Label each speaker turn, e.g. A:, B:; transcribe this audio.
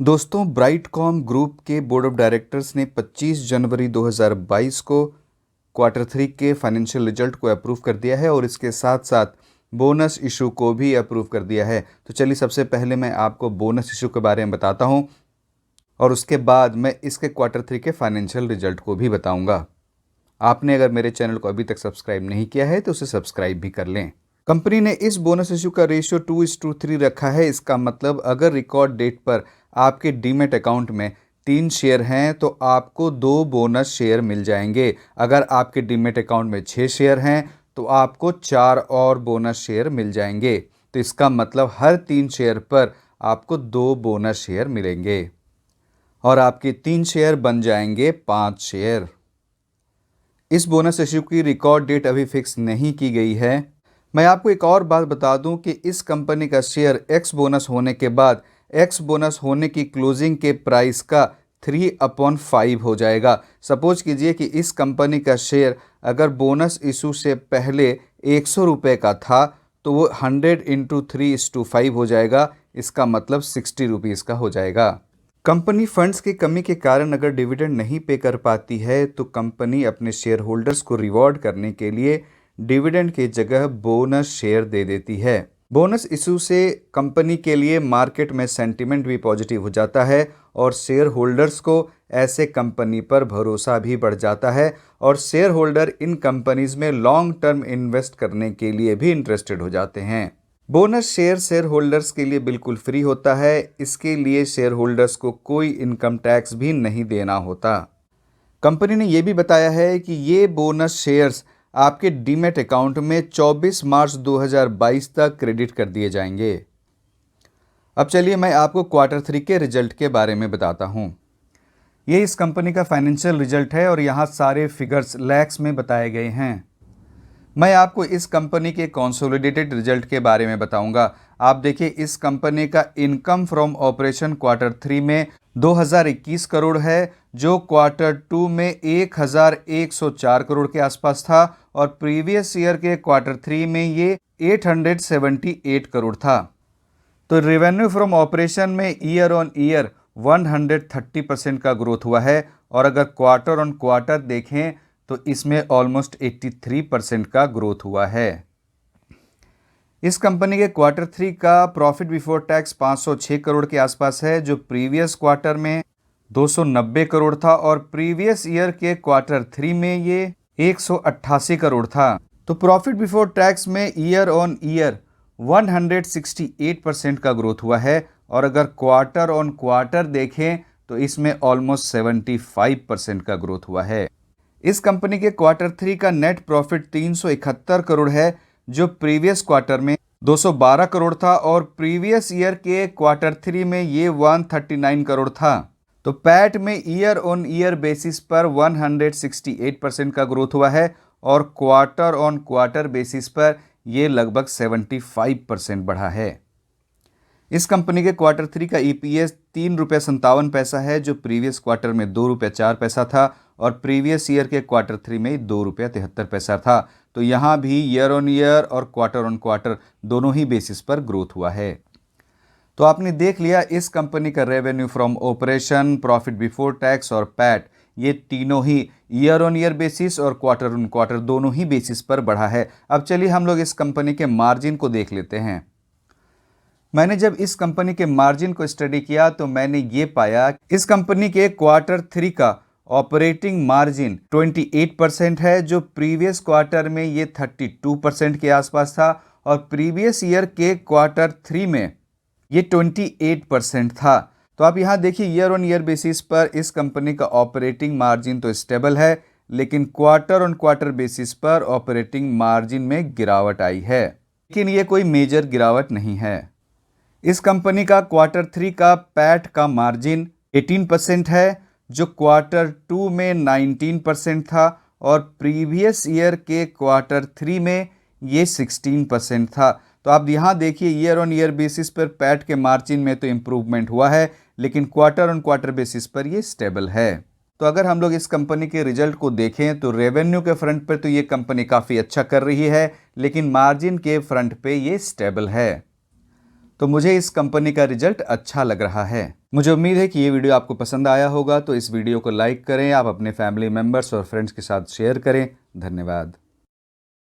A: दोस्तों, Brightcom group के board of directors ने 25 जनवरी 2022 को क्वार्टर 3 के फाइनेंशियल रिजल्ट को अप्रूव कर दिया है और इसके साथ साथ बोनस इशू को भी अप्रूव कर दिया है। तो चलिए सबसे पहले मैं आपको बोनस इशू के बारे में बताता हूं और उसके बाद मैं इसके क्वार्टर 3 के फाइनेंशियल रिजल्ट को भी बताऊंगा। आपने अगर मेरे चैनल को अभी तक सब्सक्राइब नहीं किया है तो उसे सब्सक्राइब भी कर लें। कंपनी ने इस बोनस इशू का रेशियो 2:3 रखा है। इसका मतलब अगर रिकॉर्ड डेट पर आपके डीमैट अकाउंट में 3 शेयर हैं तो आपको 2 बोनस शेयर मिल जाएंगे। अगर आपके डीमैट अकाउंट में 6 शेयर हैं तो आपको 4 और बोनस शेयर मिल जाएंगे। तो इसका मतलब हर 3 शेयर पर आपको 2 बोनस शेयर मिलेंगे और आपके 3 शेयर बन जाएंगे 5 शेयर। इस बोनस इशू की रिकॉर्ड डेट अभी फिक्स नहीं की गई है। मैं आपको एक और बात बता दूं कि इस कंपनी का शेयर एक्स बोनस होने के बाद एक्स बोनस होने की क्लोजिंग के प्राइस का 3/5 हो जाएगा। सपोज कीजिए कि इस कंपनी का शेयर अगर बोनस इशू से पहले 100 रुपये का था तो वो 100 × 3:5 हो जाएगा। इसका मतलब 60 रुपीज़ का हो जाएगा। कंपनी फंड्स की कमी के कारण अगर डिविडेंड नहीं पे कर पाती है तो कंपनी अपने शेयर होल्डर्स को रिवॉर्ड करने के लिए डिविडेंड की जगह बोनस शेयर दे देती है। बोनस इशू से कंपनी के लिए मार्केट में सेंटिमेंट भी पॉजिटिव हो जाता है और शेयर होल्डर्स को ऐसे कंपनी पर भरोसा भी बढ़ जाता है और शेयर होल्डर इन कंपनीज में लॉन्ग टर्म इन्वेस्ट करने के लिए भी इंटरेस्टेड हो जाते हैं। बोनस शेयर होल्डर्स के लिए बिल्कुल फ्री होता है। इसके लिए शेयर होल्डर्स को कोई इनकम टैक्स भी नहीं देना होता। कंपनी ने यह भी बताया है कि ये बोनस शेयर्स आपके डीमैट अकाउंट में 24 मार्च 2022 तक क्रेडिट कर दिए जाएंगे। अब चलिए मैं आपको क्वार्टर 3 के रिजल्ट के बारे में बताता हूं। ये इस कंपनी का फाइनेंशियल रिजल्ट है और यहाँ सारे फिगर्स लैक्स में बताए गए हैं। मैं आपको इस कंपनी के कंसोलिडेटेड रिजल्ट के बारे में बताऊंगा। आप देखिए, इस कंपनी का इनकम फ्रॉम ऑपरेशन क्वार्टर 3 में 2021 करोड़ है, जो क्वार्टर 2 में 1104 करोड़ के आसपास था और प्रीवियस ईयर के क्वार्टर 3 में ये 878 करोड़ था। तो रेवेन्यू फ्रॉम ऑपरेशन में ईयर ऑन ईयर 130% का ग्रोथ हुआ है और अगर क्वार्टर ऑन क्वार्टर देखें तो इसमें ऑलमोस्ट 83% का ग्रोथ हुआ है। इस कंपनी के क्वार्टर 3 का प्रॉफिट बिफोर टैक्स 506 करोड़ के आसपास है, जो प्रीवियस क्वार्टर में 290 करोड़ था और प्रीवियस ईयर के क्वार्टर 3 में ये 188 करोड़ था। तो प्रॉफिट बिफोर टैक्स में ईयर ऑन ईयर 168% का ग्रोथ हुआ है और अगर क्वार्टर ऑन क्वार्टर देखें तो इसमें ऑलमोस्ट 75% का ग्रोथ हुआ है। इस कंपनी के क्वार्टर 3 का नेट प्रॉफिट 371 करोड़ है, जो प्रीवियस क्वार्टर में 212 करोड़ था और प्रीवियस ईयर के क्वार्टर 3 में ये 139 करोड़ था। तो पैट में ईयर ऑन ईयर बेसिस पर 168% का ग्रोथ हुआ है और क्वार्टर ऑन क्वार्टर बेसिस पर यह लगभग 75% बढ़ा है। इस कंपनी के क्वार्टर 3 का ईपीएस 3.57 पैसा है, जो प्रीवियस क्वार्टर में 2.04 पैसा था और प्रीवियस ईयर के क्वार्टर 3 में 2.73 पैसा था। तो यहाँ भी ईयर ऑन ईयर और क्वार्टर ऑन क्वार्टर दोनों ही बेसिस पर ग्रोथ हुआ है। तो आपने देख लिया इस कंपनी का revenue from operation, profit before tax और पैट, ये तीनों ही ईयर ऑन ईयर बेसिस और क्वार्टर ऑन क्वार्टर दोनों ही बेसिस पर बढ़ा है। अब चलिए हम लोग इस कंपनी के मार्जिन को देख लेते हैं। मैंने जब इस कंपनी के मार्जिन को स्टडी किया तो मैंने ये पाया इस कंपनी के क्वार्टर 3 का ऑपरेटिंग मार्जिन 28% है, जो प्रीवियस क्वार्टर में ये 32% के आसपास था और प्रीवियस ईयर के क्वार्टर 3 में ये 28% था। तो आप यहाँ देखिए, ईयर ऑन ईयर बेसिस पर इस कंपनी का ऑपरेटिंग मार्जिन तो स्टेबल है, लेकिन क्वार्टर ऑन क्वार्टर बेसिस पर ऑपरेटिंग मार्जिन में गिरावट आई है, लेकिन ये कोई मेजर गिरावट नहीं है। इस कंपनी का क्वार्टर 3 का पैट का मार्जिन 18% है, जो क्वार्टर 2 में 19% था और प्रीवियस ईयर के क्वार्टर 3 में ये 16% था। तो आप यहाँ देखिए, ईयर ऑन ईयर बेसिस पर पैट के मार्जिन में तो इम्प्रूवमेंट हुआ है, लेकिन क्वार्टर ऑन क्वार्टर बेसिस पर ये स्टेबल है। तो अगर हम लोग इस कंपनी के रिजल्ट को देखें तो रेवेन्यू के फ्रंट पर तो ये कंपनी काफ़ी अच्छा कर रही है, लेकिन मार्जिन के फ्रंट पे ये स्टेबल है। तो मुझे इस कंपनी का रिजल्ट अच्छा लग रहा है। मुझे उम्मीद है कि ये वीडियो आपको पसंद आया होगा, तो इस वीडियो को लाइक करें, आप अपने फैमिली मेम्बर्स और फ्रेंड्स के साथ शेयर करें। धन्यवाद।